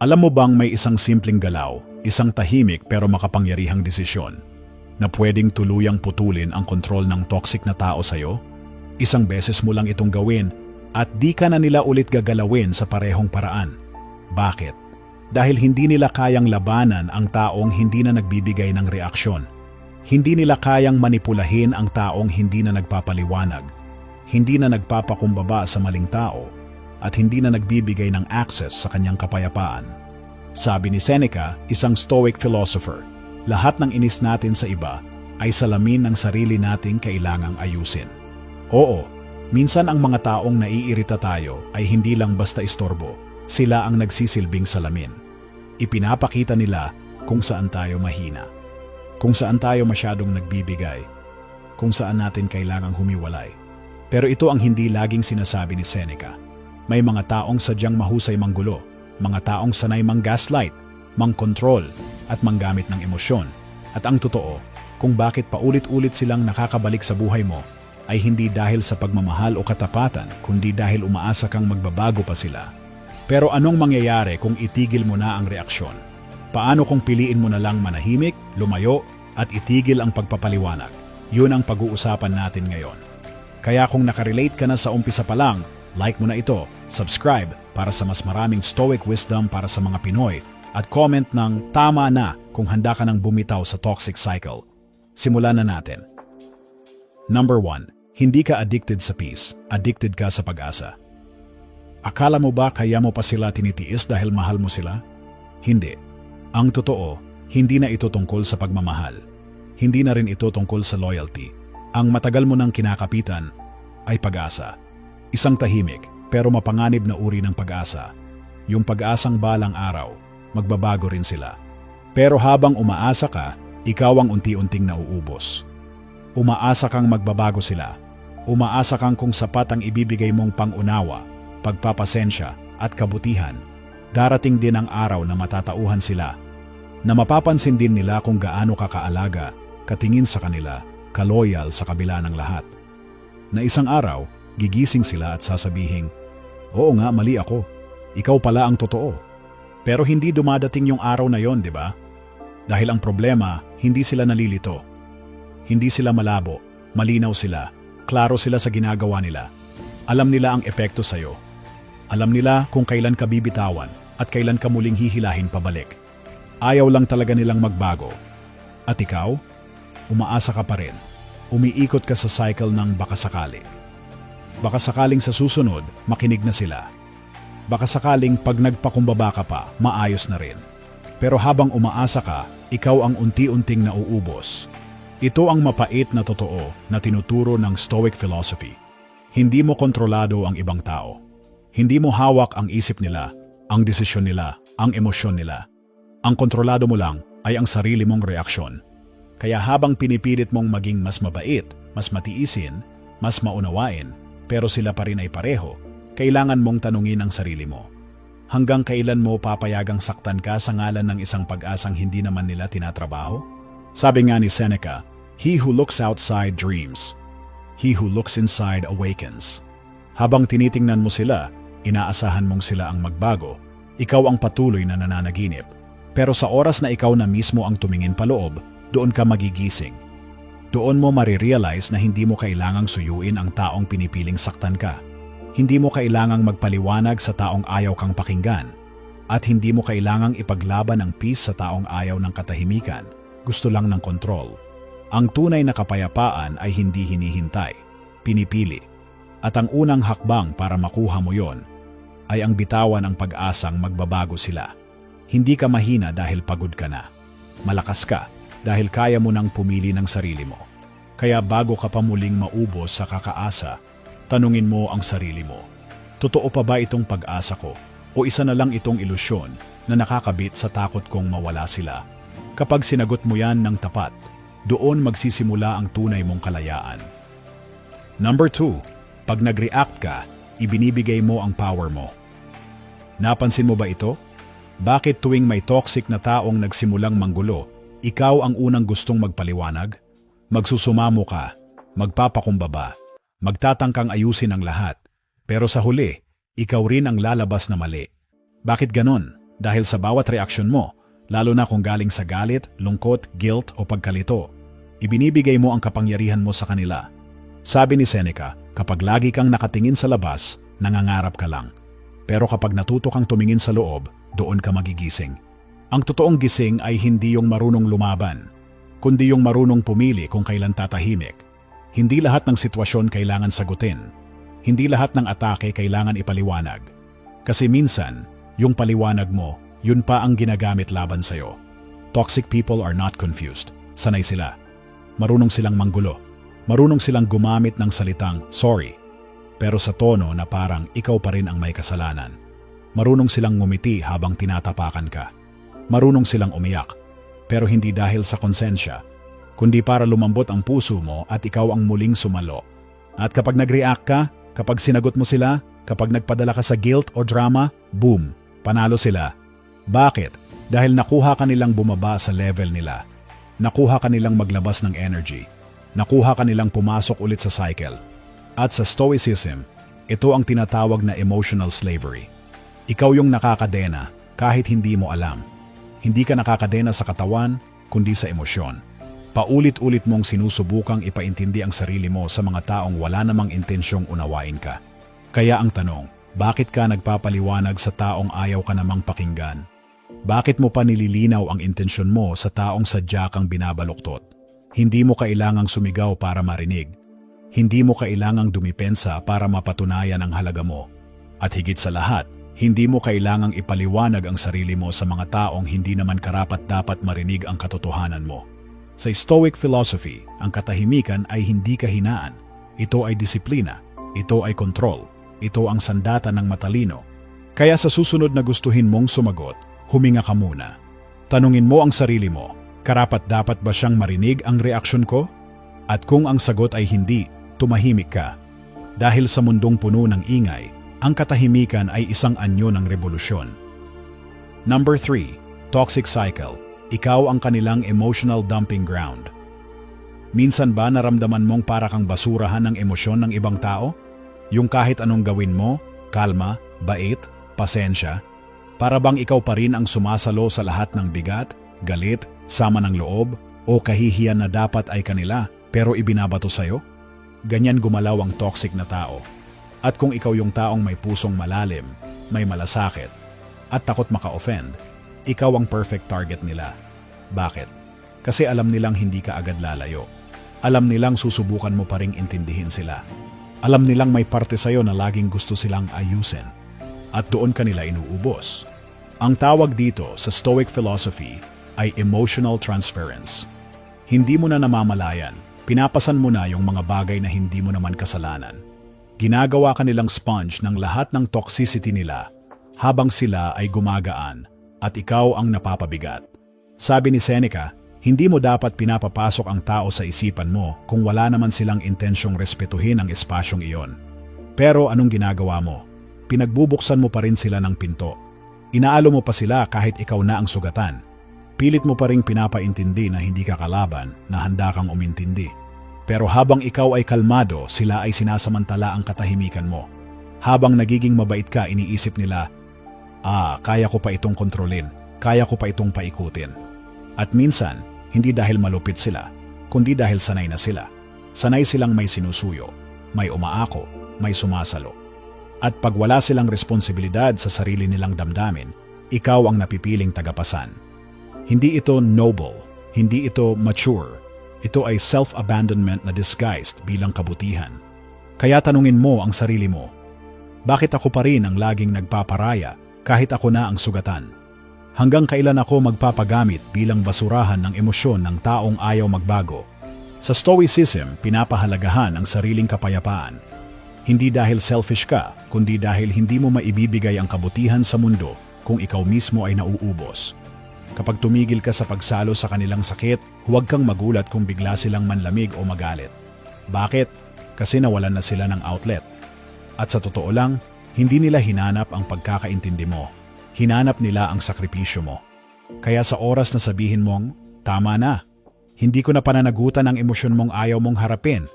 Alam mo bang may isang simpleng galaw, isang tahimik pero makapangyarihang desisyon na pwedeng tuluyang putulin ang kontrol ng toxic na tao sa'yo? Isang beses mo lang itong gawin at di ka na nila ulit gagalawin sa parehong paraan. Bakit? Dahil hindi nila kayang labanan ang taong hindi na nagbibigay ng reaksyon. Hindi nila kayang manipulahin ang taong hindi na nagpapaliwanag, hindi na nagpapakumbaba sa maling tao, at hindi na nagbibigay ng access sa kanyang kapayapaan. Sabi ni Seneca, isang Stoic philosopher, lahat ng inis natin sa iba ay salamin ng sarili nating kailangang ayusin. Oo, minsan ang mga taong naiirita tayo ay hindi lang basta istorbo, sila ang nagsisilbing salamin. Ipinapakita nila kung saan tayo mahina, kung saan tayo masyadong nagbibigay, kung saan natin kailangang humiwalay. Pero ito ang hindi laging sinasabi ni Seneca. May mga taong sadyang mahusay manggulo, mga taong sanay mang-gaslight, mang-control, at manggamit ng emosyon. At ang totoo, kung bakit paulit-ulit silang nakakabalik sa buhay mo, ay hindi dahil sa pagmamahal o katapatan, kundi dahil umaasa kang magbabago pa sila. Pero anong mangyayari kung itigil mo na ang reaksyon? Paano kung piliin mo na lang manahimik, lumayo, at itigil ang pagpapaliwanag? Yun ang pag-uusapan natin ngayon. Kaya kung nakarelate ka na sa umpisa pa lang, like mo na ito, subscribe para sa mas maraming Stoic wisdom para sa mga Pinoy, at comment ng tama na kung handa ka nang bumitaw sa toxic cycle. Simulan na natin. Number 1. Hindi ka addicted sa peace, addicted ka sa pag-asa. Akala mo ba kaya mo pa sila tinitiis dahil mahal mo sila? Hindi. Ang totoo, hindi na ito tungkol sa pagmamahal. Hindi na rin ito tungkol sa loyalty. Ang matagal mo nang kinakapitan ay pag-asa. Isang tahimik pero mapanganib na uri ng pag-asa. Yung pag-asang balang araw, magbabago rin sila. Pero habang umaasa ka, ikaw ang unti-unting nauubos. Umaasa kang magbabago sila. Umaasa kang kung sapat ang ibibigay mong pangunawa, pagpapasensya at kabutihan, darating din ang araw na matatauhan sila, na mapapansin din nila kung gaano ka kaalaga, katingin sa kanila, kaloyal sa kabila ng lahat. Na isang araw, gigising sila at sasabihing, "Oo nga, mali ako. Ikaw pala ang totoo." Pero hindi dumadating yung araw na yon, di ba? Dahil ang problema, hindi sila nalilito. Hindi sila malabo, malinaw sila, klaro sila sa ginagawa nila. Alam nila ang epekto sa'yo. Alam nila kung kailan ka bibitawan at kailan ka muling hihilahin pabalik. Ayaw lang talaga nilang magbago. At ikaw, umaasa ka pa rin. Umiikot ka sa cycle ng baka sakali. Baka sakaling sa susunod, makinig na sila. Baka sakaling pag nagpakumbaba ka pa, maayos na rin. Pero habang umaasa ka, ikaw ang unti-unting nauubos. Ito ang mapait na totoo na tinuturo ng Stoic philosophy. Hindi mo kontrolado ang ibang tao. Hindi mo hawak ang isip nila, ang desisyon nila, ang emosyon nila. Ang kontrolado mo lang ay ang sarili mong reaksyon. Kaya habang pinipilit mong maging mas mabait, mas matiisin, mas maunawain, pero sila pa rin ay pareho, kailangan mong tanungin ang sarili mo. Hanggang kailan mo papayagang saktan ka sa ngalan ng isang pag-asang hindi naman nila tinatrabaho? Sabi nga ni Seneca, "He who looks outside dreams. He who looks inside awakens." Habang tinitingnan mo sila, inaasahan mong sila ang magbago, ikaw ang patuloy na nananaginip. Pero sa oras na ikaw na mismo ang tumingin paloob, doon ka magigising. Doon mo marirealize na hindi mo kailangang suyuin ang taong pinipiling saktan ka. Hindi mo kailangang magpaliwanag sa taong ayaw kang pakinggan. At hindi mo kailangang ipaglaban ang peace sa taong ayaw ng katahimikan. Gusto lang ng kontrol. Ang tunay na kapayapaan ay hindi hinihintay, pinipili. At ang unang hakbang para makuha mo yon ay ang bitawan ang pag-asang magbabago sila. Hindi ka mahina dahil pagod ka na. Malakas ka dahil kaya mo nang pumili ng sarili mo. Kaya bago ka pa muling maubos sa kakaasa, tanungin mo ang sarili mo. Totoo pa ba itong pag-asa ko? O isa na lang itong ilusyon na nakakabit sa takot kong mawala sila? Kapag sinagot mo yan ng tapat, doon magsisimula ang tunay mong kalayaan. Number 2. Pag nag-react ka, ibinibigay mo ang power mo. Napansin mo ba ito? Bakit tuwing may toxic na taong nagsimulang manggulo, ikaw ang unang gustong magpaliwanag? Magsusumamo ka, magpapakumbaba, magtatangkang ayusin ang lahat, pero sa huli, ikaw rin ang lalabas na mali. Bakit ganon? Dahil sa bawat reaksyon mo, lalo na kung galing sa galit, lungkot, guilt o pagkalito, ibinibigay mo ang kapangyarihan mo sa kanila. Sabi ni Seneca, kapag lagi kang nakatingin sa labas, nangangarap ka lang. Pero kapag natuto kang tumingin sa loob, doon ka magigising. Ang totoong gising ay hindi yung marunong lumaban, kundi yung marunong pumili kung kailan tatahimik. Hindi lahat ng sitwasyon kailangan sagutin. Hindi lahat ng atake kailangan ipaliwanag. Kasi minsan, yung paliwanag mo, yun pa ang ginagamit laban sa'yo. Toxic people are not confused. Sanay sila. Marunong silang manggulo. Marunong silang gumamit ng salitang sorry, pero sa tono na parang ikaw pa rin ang may kasalanan. Marunong silang ngumiti habang tinatapakan ka. Marunong silang umiyak, pero hindi dahil sa konsensya, kundi para lumambot ang puso mo at ikaw ang muling sumalo. At kapag nag-react ka, kapag sinagot mo sila, kapag nagpadala ka sa guilt o drama, boom, panalo sila. Bakit? Dahil nakuha ka nilang bumaba sa level nila. Nakuha ka nilang maglabas ng energy. Nakuha ka nilang pumasok ulit sa cycle. At sa Stoicism, ito ang tinatawag na emotional slavery. Ikaw yung nakakadena kahit hindi mo alam. Hindi ka nakakadena sa katawan, kundi sa emosyon. Paulit-ulit mong sinusubukang ipaintindi ang sarili mo sa mga taong wala namang intensyong unawain ka. Kaya ang tanong, bakit ka nagpapaliwanag sa taong ayaw ka namang pakinggan? Bakit mo pa nililinaw ang intensyon mo sa taong sadya kang binabaluktot? Hindi mo kailangang sumigaw para marinig. Hindi mo kailangang dumipensa para mapatunayan ang halaga mo. At higit sa lahat, hindi mo kailangang ipaliwanag ang sarili mo sa mga taong hindi naman karapat-dapat marinig ang katotohanan mo. Sa Stoic philosophy, ang katahimikan ay hindi kahinaan. Ito ay disiplina. Ito ay kontrol. Ito ang sandata ng matalino. Kaya sa susunod na gustuhin mong sumagot, huminga ka muna. Tanungin mo ang sarili mo, karapat-dapat ba siyang marinig ang reaksyon ko? At kung ang sagot ay hindi, tumahimik ka. Dahil sa mundong puno ng ingay, ang katahimikan ay isang anyo ng revolusyon. Number 3. Toxic cycle. Ikaw ang kanilang emotional dumping ground. Minsan ba naramdaman mong para kang basurahan ng emosyon ng ibang tao? Yung kahit anong gawin mo, kalma, bait, pasensya, para bang ikaw pa rin ang sumasalo sa lahat ng bigat, galit, sama ng loob, o kahihiyan na dapat ay kanila pero ibinabato sa'yo? Ganyan gumalaw ang toxic na tao. At kung ikaw yung taong may pusong malalim, may malasakit, at takot maka-offend, ikaw ang perfect target nila. Bakit? Kasi alam nilang hindi ka agad lalayo. Alam nilang susubukan mo pa ring intindihin sila. Alam nilang may parte sa'yo na laging gusto silang ayusin. At doon ka nila inuubos. Ang tawag dito sa Stoic philosophy ay emotional transference. Hindi mo na namamalayan, pinapasan mo na yung mga bagay na hindi mo naman kasalanan. Ginagawa ka nilang sponge ng lahat ng toxicity nila habang sila ay gumagaan at ikaw ang napapabigat. Sabi ni Seneca, hindi mo dapat pinapapasok ang tao sa isipan mo kung wala naman silang intensyong respetuhin ang espasyong iyon. Pero anong ginagawa mo? Pinagbubuksan mo pa rin sila ng pinto. Inaalo mo pa sila kahit ikaw na ang sugatan. Pilit mo pa ring pinapaintindi na hindi ka kalaban, na handa kang umintindi. Pero habang ikaw ay kalmado, sila ay sinasamantala ang katahimikan mo. Habang nagiging mabait ka, iniisip nila, kaya ko pa itong kontrolin, kaya ko pa itong paikutin. At minsan, hindi dahil malupit sila, kundi dahil sanay na sila. Sanay silang may sinusuyo, may umaako, may sumasalo. At pag wala silang responsibilidad sa sarili nilang damdamin, ikaw ang napipiling tagapasan. Hindi ito noble, hindi ito mature. Ito ay self-abandonment na disguised bilang kabutihan. Kaya tanungin mo ang sarili mo, bakit ako pa rin ang laging nagpaparaya kahit ako na ang sugatan? Hanggang kailan ako magpapagamit bilang basurahan ng emosyon ng taong ayaw magbago? Sa Stoicism, pinapahalagahan ang sariling kapayapaan. Hindi dahil selfish ka, kundi dahil hindi mo maibibigay ang kabutihan sa mundo kung ikaw mismo ay nauubos. Kapag tumigil ka sa pagsalo sa kanilang sakit, huwag kang magulat kung bigla silang manlamig o magalit. Bakit? Kasi nawalan na sila ng outlet. At sa totoo lang, hindi nila hinanap ang pagkakaintindi mo. Hinanap nila ang sakripisyo mo. Kaya sa oras na sabihin mong, tama na, hindi ko na pananagutan ang emosyon mong ayaw mong harapin,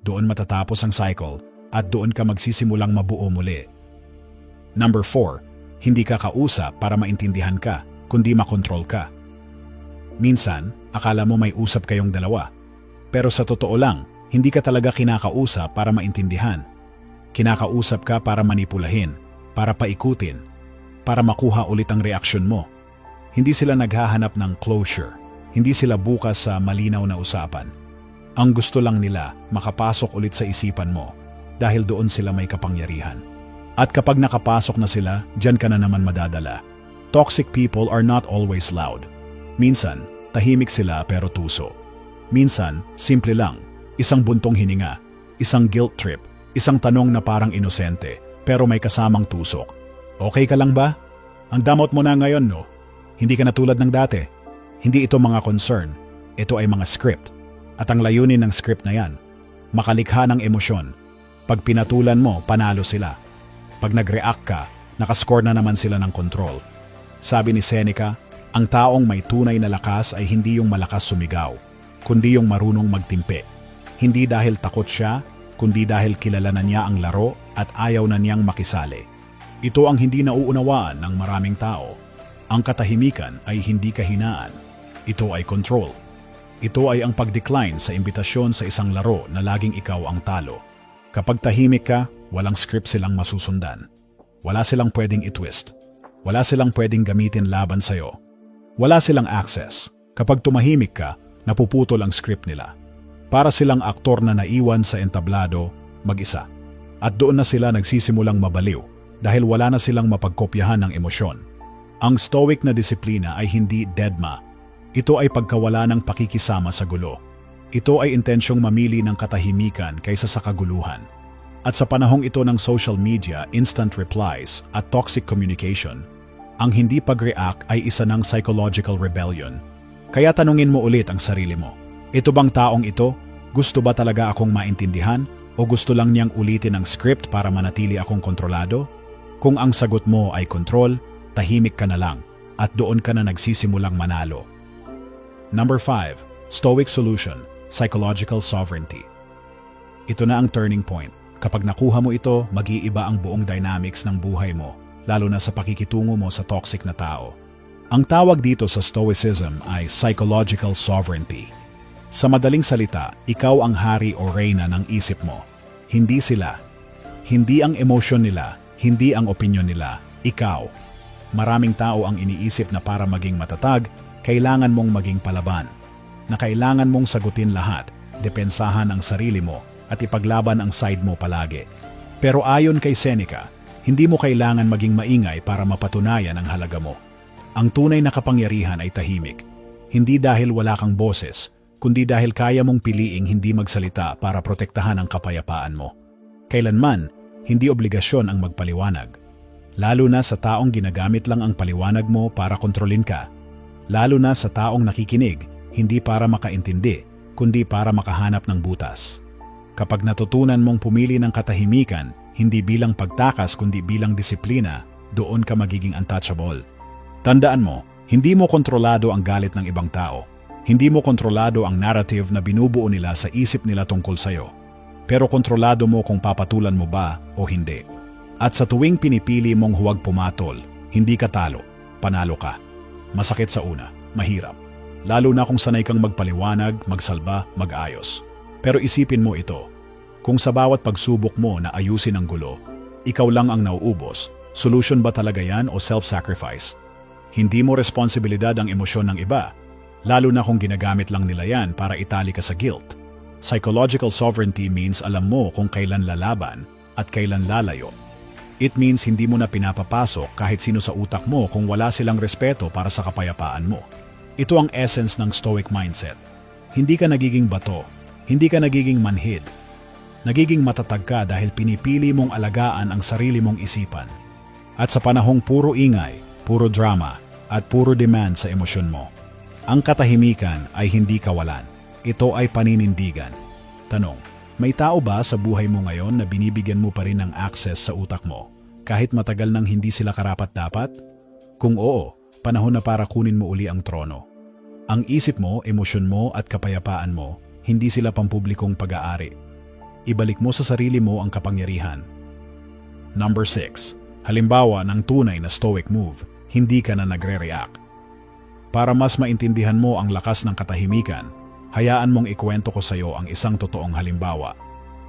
doon matatapos ang cycle at doon ka magsisimulang mabuo muli. Number 4. Hindi ka kausap para maintindihan ka, kundi makontrol ka. Minsan, akala mo may usap kayong dalawa. Pero sa totoo lang, hindi ka talaga kinakausap para maintindihan. Kinakausap ka para manipulahin, para paikutin, para makuha ulit ang reaksyon mo. Hindi sila naghahanap ng closure. Hindi sila bukas sa malinaw na usapan. Ang gusto lang nila, makapasok ulit sa isipan mo dahil doon sila may kapangyarihan. At kapag nakapasok na sila, diyan ka na naman madadala. Toxic people are not always loud. Minsan, tahimik sila pero tuso. Minsan, simple lang. Isang buntong hininga, isang guilt trip, isang tanong na parang inosente pero may kasamang tusok. Okay ka lang ba? Ang damot mo na ngayon, no? Hindi ka na tulad ng dati. Hindi ito mga concern. Ito ay mga script. At ang layunin ng script na yan, makalikha ng emosyon. Pag pinatulan mo, panalo sila. Pag nag-react ka, nakascore na naman sila ng control. Sabi ni Seneca, ang taong may tunay na lakas ay hindi yung malakas sumigaw, kundi yung marunong magtimpe. Hindi dahil takot siya, kundi dahil kilala na niya ang laro at ayaw na niyang makisali. Ito ang hindi nauunawaan ng maraming tao. Ang katahimikan ay hindi kahinaan. Ito ay control. Ito ay ang pag-decline sa imbitasyon sa isang laro na laging ikaw ang talo. Kapag tahimik ka, walang script silang masusundan. Wala silang pwedeng i-twist. Wala silang pwedeng gamitin laban sa'yo. Wala silang access. Kapag tumahimik ka, napuputol ang script nila. Para silang aktor na naiwan sa entablado, mag-isa. At doon na sila nagsisimulang mabaliw dahil wala na silang mapagkopyahan ng emosyon. Ang stoic na disiplina ay hindi deadma. Ito ay pagkawala ng pakikisama sa gulo. Ito ay intensyong mamili ng katahimikan kaysa sa kaguluhan. At sa panahong ito ng social media, instant replies at toxic communication, ang hindi pag-react ay isa ng psychological rebellion. Kaya tanungin mo ulit ang sarili mo. Ito bang taong ito? Gusto ba talaga akong maintindihan? O gusto lang niyang ulitin ang script para manatili akong kontrolado? Kung ang sagot mo ay control, tahimik ka na lang at doon ka na nagsisimulang manalo. Number 5. Stoic Solution, Psychological Sovereignty. Ito na ang turning point. Kapag nakuha mo ito, mag-iiba ang buong dynamics ng buhay mo, lalo na sa pakikitungo mo sa toxic na tao. Ang tawag dito sa Stoicism ay Psychological Sovereignty. Sa madaling salita, ikaw ang hari o reyna ng isip mo. Hindi sila. Hindi ang emosyon nila, hindi ang opinyon nila, ikaw. Maraming tao ang iniisip na para maging matatag, kailangan mong maging palaban. Na kailangan mong sagutin lahat, depensahan ang sarili mo, at ipaglaban ang side mo palagi. Pero ayon kay Seneca, hindi mo kailangan maging maingay para mapatunayan ang halaga mo. Ang tunay na kapangyarihan ay tahimik. Hindi dahil wala kang boses, kundi dahil kaya mong piliing hindi magsalita para protektahan ang kapayapaan mo. Kailanman, hindi obligasyon ang magpaliwanag. Lalo na sa taong ginagamit lang ang paliwanag mo para kontrolin ka. Lalo na sa taong nakikinig, hindi para makaintindi, kundi para makahanap ng butas. Kapag natutunan mong pumili ng katahimikan, hindi bilang pagtakas kundi bilang disiplina, doon ka magiging untouchable. Tandaan mo, hindi mo kontrolado ang galit ng ibang tao. Hindi mo kontrolado ang narrative na binubuo nila sa isip nila tungkol sa'yo. Pero kontrolado mo kung papatulan mo ba o hindi. At sa tuwing pinipili mong huwag pumatol, hindi ka talo, panalo ka. Masakit sa una, mahirap. Lalo na kung sanay kang magpaliwanag, magsalba, mag-ayos. Pero isipin mo ito, kung sa bawat pagsubok mo na ayusin ang gulo, ikaw lang ang nauubos, solution ba talaga yan o self-sacrifice? Hindi mo responsibilidad ang emosyon ng iba, lalo na kung ginagamit lang nila yan para itali ka sa guilt. Psychological sovereignty means alam mo kung kailan lalaban at kailan lalayo. It means hindi mo na pinapapasok kahit sino sa utak mo kung wala silang respeto para sa kapayapaan mo. Ito ang essence ng stoic mindset. Hindi ka nagiging bato. Hindi ka nagiging manhid. Nagiging matatag ka dahil pinipili mong alagaan ang sarili mong isipan. At sa panahong puro ingay, puro drama, at puro demand sa emosyon mo, ang katahimikan ay hindi kawalan. Ito ay paninindigan. Tanong, may tao ba sa buhay mo ngayon na binibigyan mo pa rin ng access sa utak mo, kahit matagal nang hindi sila karapat-dapat? Kung oo, panahon na para kunin mo uli ang trono. Ang isip mo, emosyon mo at kapayapaan mo, hindi sila pampublikong pag-aari. Ibalik mo sa sarili mo ang kapangyarihan. Number 6. Halimbawa ng tunay na stoic move, hindi ka na nagre-react. Para mas maintindihan mo ang lakas ng katahimikan, hayaan mong ikwento ko sa iyo ang isang totoong halimbawa.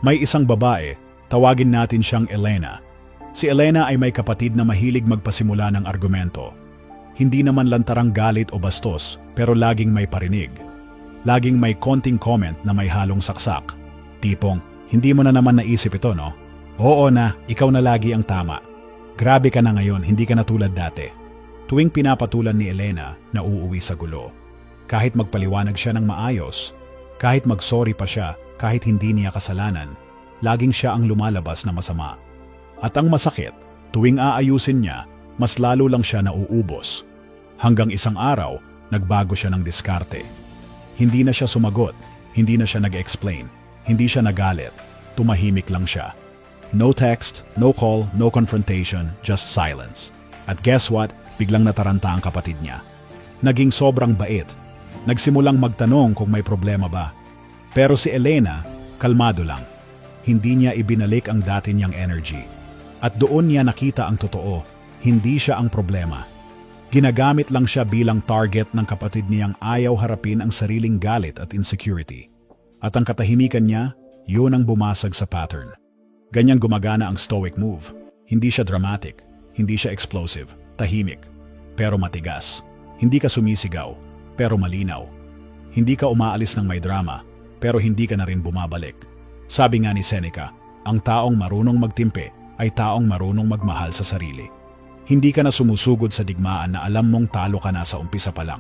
May isang babae, tawagin natin siyang Elena. Si Elena ay may kapatid na mahilig magpasimula ng argumento. Hindi naman lantarang galit o bastos, pero laging may parinig. Laging may konting comment na may halong saksak. Tipong, hindi mo na naman naisip ito, no? Oo na, ikaw na lagi ang tama. Grabe ka na ngayon, hindi ka na tulad dati. Tuwing pinapatulan ni Elena, nauuwi sa gulo. Kahit magpaliwanag siya ng maayos, kahit mag-sorry pa siya, kahit hindi niya kasalanan, laging siya ang lumalabas na masama. At ang masakit, tuwing aayusin niya, mas lalo lang siya nauubos. Hanggang isang araw, nagbago siya ng diskarte. Hindi na siya sumagot, hindi na siya nag-explain, hindi siya nagalit, tumahimik lang siya. No text, no call, no confrontation, just silence. At guess what? Biglang nataranta ang kapatid niya. Naging sobrang bait. Nagsimulang magtanong kung may problema ba. Pero si Elena, kalmado lang. Hindi niya ibinalik ang dati niyang energy. At doon niya nakita ang totoo, hindi siya ang problema. Ginagamit lang siya bilang target ng kapatid niyang ayaw harapin ang sariling galit at insecurity. At ang katahimikan niya, yun ang bumasag sa pattern. Ganyan gumagana ang stoic move. Hindi siya dramatic, hindi siya explosive, tahimik, pero matigas. Hindi ka sumisigaw, pero malinaw. Hindi ka umaalis ng may drama, pero hindi ka na rin bumabalik. Sabi nga ni Seneca, ang taong marunong magtimpe ay taong marunong magmahal sa sarili. Hindi ka na sumusugod sa digmaan na alam mong talo ka na sa umpisa pa lang.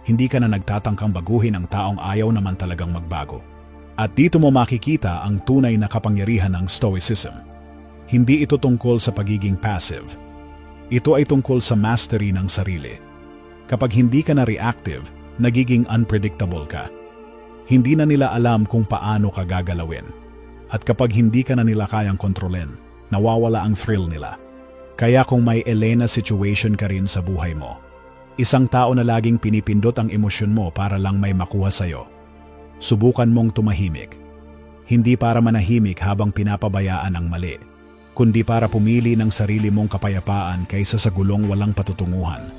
Hindi ka na nagtatangkang baguhin ang taong ayaw naman talagang magbago. At dito mo makikita ang tunay na kapangyarihan ng Stoicism. Hindi ito tungkol sa pagiging passive. Ito ay tungkol sa mastery ng sarili. Kapag hindi ka na reactive, nagiging unpredictable ka. Hindi na nila alam kung paano ka gagalawin. At kapag hindi ka na nila kayang kontrolin, nawawala ang thrill nila. Kaya kung may Elena situation ka rin sa buhay mo, isang tao na laging pinipindot ang emosyon mo para lang may makuha sa'yo, subukan mong tumahimik. Hindi para manahimik habang pinapabayaan ang mali, kundi para pumili ng sarili mong kapayapaan kaysa sa gulong walang patutunguhan.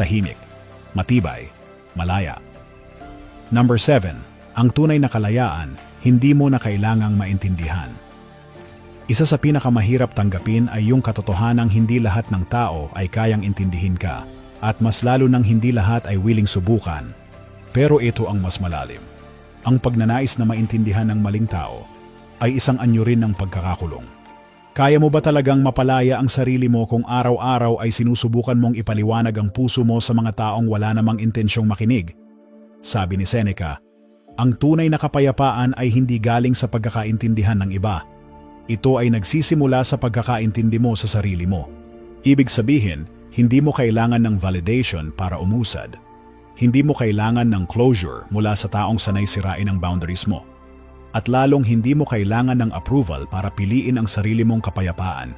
Tahimik, matibay, malaya. Number 7. Ang tunay na kalayaan, hindi mo na kailangang maintindihan. Isa sa pinakamahirap tanggapin ay yung katotohanang hindi lahat ng tao ay kayang intindihin ka, at mas lalo nang hindi lahat ay willing subukan. Pero ito ang mas malalim. Ang pagnanais na maintindihan ng maling tao ay isang anyo rin ng pagkakakulong. Kaya mo ba talagang mapalaya ang sarili mo kung araw-araw ay sinusubukan mong ipaliwanag ang puso mo sa mga taong wala namang intensyong makinig? Sabi ni Seneca, ang tunay na kapayapaan ay hindi galing sa pagkakaintindihan ng iba. Ito ay nagsisimula sa pagkakaintindi mo sa sarili mo. Ibig sabihin, hindi mo kailangan ng validation para umusad. Hindi mo kailangan ng closure mula sa taong sanay sirain ang boundaries mo. At lalong hindi mo kailangan ng approval para piliin ang sarili mong kapayapaan.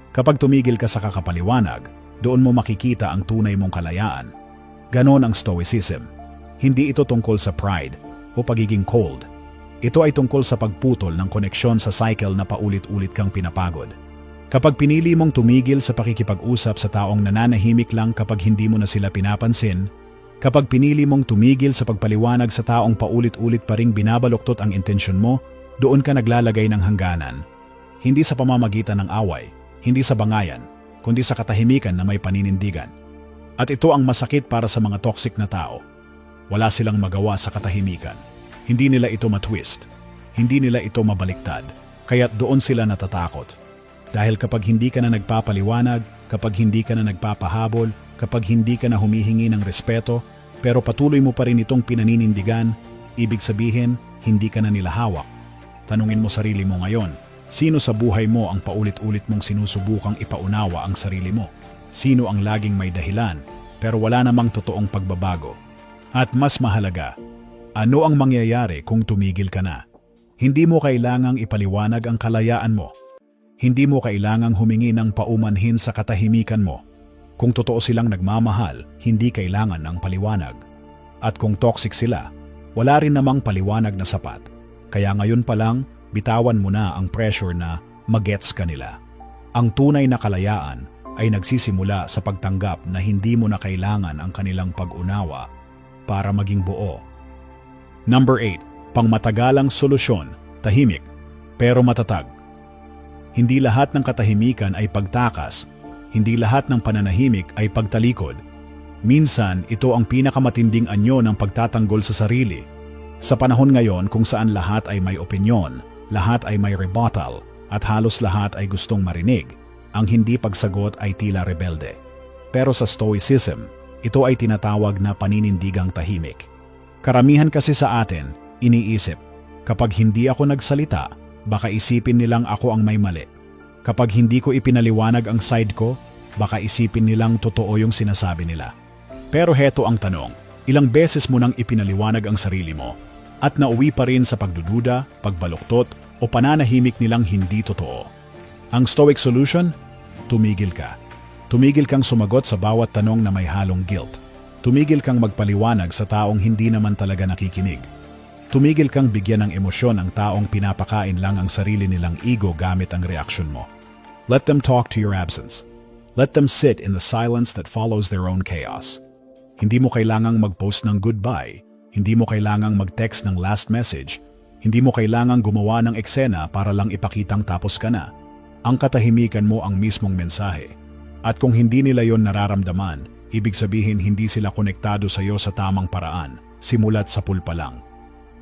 Kapag tumigil ka sa kakapaliwanag, doon mo makikita ang tunay mong kalayaan. Ganon ang Stoicism. Hindi ito tungkol sa pride o pagiging cold. Ito ay tungkol sa pagputol ng koneksyon sa cycle na paulit-ulit kang pinapagod. Kapag pinili mong tumigil sa pakikipag-usap sa taong nananahimik lang kapag hindi mo na sila pinapansin, kapag pinili mong tumigil sa pagpaliwanag sa taong paulit-ulit pa ring binabaluktot ang intensyon mo, doon ka naglalagay ng hangganan. Hindi sa pamamagitan ng away, hindi sa bangayan, kundi sa katahimikan na may paninindigan. At ito ang masakit para sa mga toxic na tao. Wala silang magawa sa katahimikan. Hindi nila ito matwist. Hindi nila ito mabaliktad. Kaya't doon sila natatakot. Dahil kapag hindi ka na nagpapaliwanag, kapag hindi ka na nagpapahabol, kapag hindi ka na humihingi ng respeto, pero patuloy mo pa rin itong pinaninindigan, ibig sabihin, hindi ka na nila hawak. Tanungin mo sarili mo ngayon, sino sa buhay mo ang paulit-ulit mong sinusubukang ipaunawa ang sarili mo? Sino ang laging may dahilan, pero wala namang totoong pagbabago? At mas mahalaga, ano ang mangyayari kung tumigil ka na? Hindi mo kailangang ipaliwanag ang kalayaan mo. Hindi mo kailangang humingi ng paumanhin sa katahimikan mo. Kung totoo silang nagmamahal, hindi kailangan ng paliwanag. At kung toxic sila, wala rin namang paliwanag na sapat. Kaya ngayon pa lang, bitawan mo na ang pressure na magets ka nila. Ang tunay na kalayaan ay nagsisimula sa pagtanggap na hindi mo na kailangan ang kanilang pag-unawa para maging buo. Number 8. Pangmatagalang solusyon, tahimik, pero matatag. Hindi lahat ng katahimikan ay pagtakas, hindi lahat ng pananahimik ay pagtalikod. Minsan, ito ang pinakamatinding anyo ng pagtatanggol sa sarili. Sa panahon ngayon kung saan lahat ay may opinyon, lahat ay may rebuttal, at halos lahat ay gustong marinig, ang hindi pagsagot ay tila rebelde. Pero sa Stoicism, ito ay tinatawag na paninindigang tahimik. Karamihan kasi sa atin, iniisip, kapag hindi ako nagsalita, baka isipin nilang ako ang may mali. Kapag hindi ko ipinaliwanag ang side ko, baka isipin nilang totoo yung sinasabi nila. Pero heto ang tanong, ilang beses mo nang ipinaliwanag ang sarili mo at nauwi pa rin sa pagdududa, pagbaluktot o pananahimik nilang hindi totoo? Ang Stoic solution? Tumigil ka. Tumigil kang sumagot sa bawat tanong na may halong guilt. Tumigil kang magpaliwanag sa taong hindi naman talaga nakikinig. Tumigil kang bigyan ng emosyon ang taong pinapakain lang ang sarili nilang ego gamit ang reaksyon mo. Let them talk to your absence. Let them sit in the silence that follows their own chaos. Hindi mo kailangang mag-post ng goodbye. Hindi mo kailangang mag-text ng last message. Hindi mo kailangang gumawa ng eksena para lang ipakitang tapos ka na. Ang katahimikan mo ang mismong mensahe. At kung hindi nila yon nararamdaman, ibig sabihin hindi sila konektado sa iyo sa tamang paraan, simulat sa pulpa lang.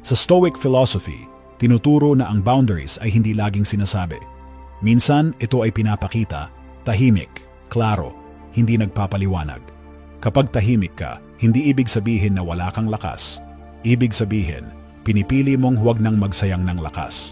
Sa Stoic philosophy, tinuturo na ang boundaries ay hindi laging sinasabi. Minsan, ito ay pinapakita, tahimik, klaro, hindi nagpapaliwanag. Kapag tahimik ka, hindi ibig sabihin na wala kang lakas. Ibig sabihin, pinipili mong huwag nang magsayang ng lakas.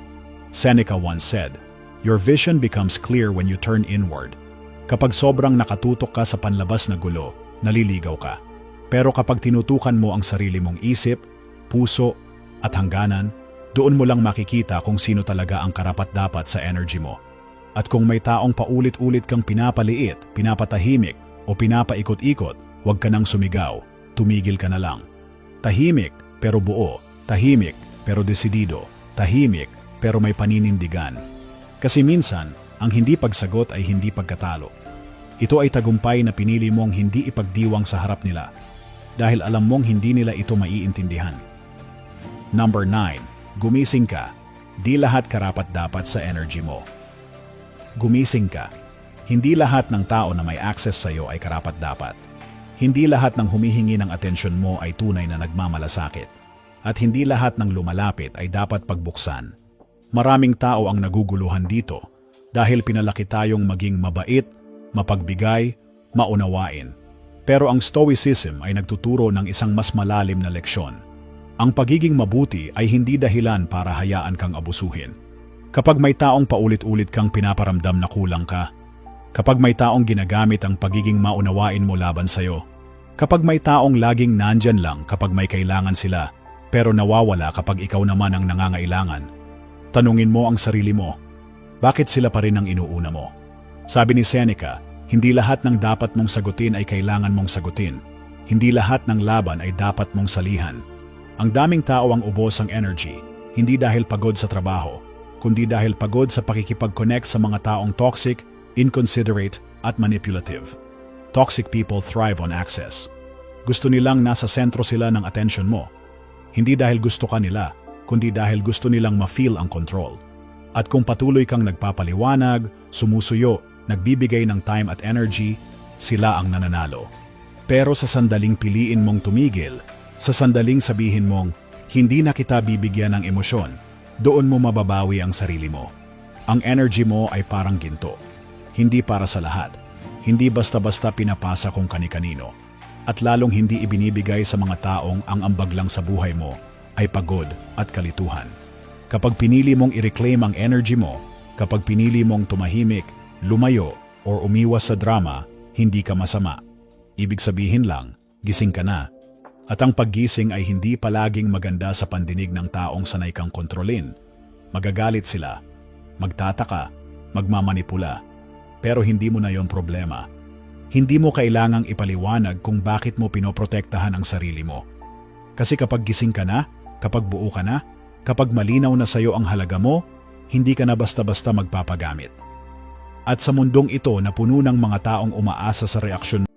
Seneca once said, "Your vision becomes clear when you turn inward." Kapag sobrang nakatutok ka sa panlabas na gulo, naliligaw ka. Pero kapag tinutukan mo ang sarili mong isip, puso, at hangganan, doon mo lang makikita kung sino talaga ang karapat-dapat sa energy mo. At kung may taong paulit-ulit kang pinapaliit, pinapatahimik, o pinapaikot-ikot, huwag ka nang sumigaw, tumigil ka na lang. Tahimik pero buo, tahimik pero desidido, tahimik pero may paninindigan. Kasi minsan, ang hindi pagsagot ay hindi pagkatalo. Ito ay tagumpay na pinili mong hindi ipagdiwang sa harap nila dahil alam mong hindi nila ito maiintindihan. Number 9. Gumising ka. Di lahat karapat-dapat sa energy mo. Gumising ka. Hindi lahat ng tao na may access sa iyo ay karapat-dapat. Hindi lahat ng humihingi ng atensyon mo ay tunay na nagmamalasakit. At hindi lahat ng lumalapit ay dapat pagbuksan. Maraming tao ang naguguluhan dito dahil pinalaki tayong maging mabait, mapagbigay, maunawain. Pero ang Stoicism ay nagtuturo ng isang mas malalim na leksyon. Ang pagiging mabuti ay hindi dahilan para hayaan kang abusuhin. Kapag may taong paulit-ulit kang pinaparamdam na kulang ka, kapag may taong ginagamit ang pagiging maunawain mo laban sa'yo, kapag may taong laging nandyan lang kapag may kailangan sila, pero nawawala kapag ikaw naman ang nangangailangan, tanungin mo ang sarili mo, bakit sila pa rin ang inuuna mo? Sabi ni Seneca, hindi lahat ng dapat mong sagutin ay kailangan mong sagutin. Hindi lahat ng laban ay dapat mong salihan. Ang daming tao ang ubos ang energy, hindi dahil pagod sa trabaho, kundi dahil pagod sa pakikipag-connect sa mga taong toxic, inconsiderate, at manipulative. Toxic people thrive on access. Gusto nilang nasa sentro sila ng attention mo. Hindi dahil gusto ka nila, kundi dahil gusto nilang ma-feel ang control. At kung patuloy kang nagpapaliwanag, sumusuyo, nagbibigay ng time at energy, sila ang nananalo. Pero sa sandaling piliin mong tumigil, sa sandaling sabihin mong, hindi na kita bibigyan ng emosyon, doon mo mababawi ang sarili mo. Ang energy mo ay parang ginto. Hindi para sa lahat. Hindi basta-basta pinapasa kung kani-kanino. At lalong hindi ibinibigay sa mga taong ang ambag lang sa buhay mo ay pagod at kalituhan. Kapag pinili mong i-reclaim ang energy mo, kapag pinili mong tumahimik, lumayo, or umiwas sa drama, hindi ka masama. Ibig sabihin lang, gising ka na. At ang paggising ay hindi palaging maganda sa pandinig ng taong sanay kang kontrolin. Magagalit sila, magtataka, magmamanipula. Pero hindi mo na yon problema. Hindi mo kailangang ipaliwanag kung bakit mo pinoprotektahan ang sarili mo. Kasi kapag gising ka na, kapag buo ka na, kapag malinaw na sa'yo ang halaga mo, hindi ka na basta-basta magpapagamit. At sa mundong ito na puno ng mga taong umaasa sa reaksyon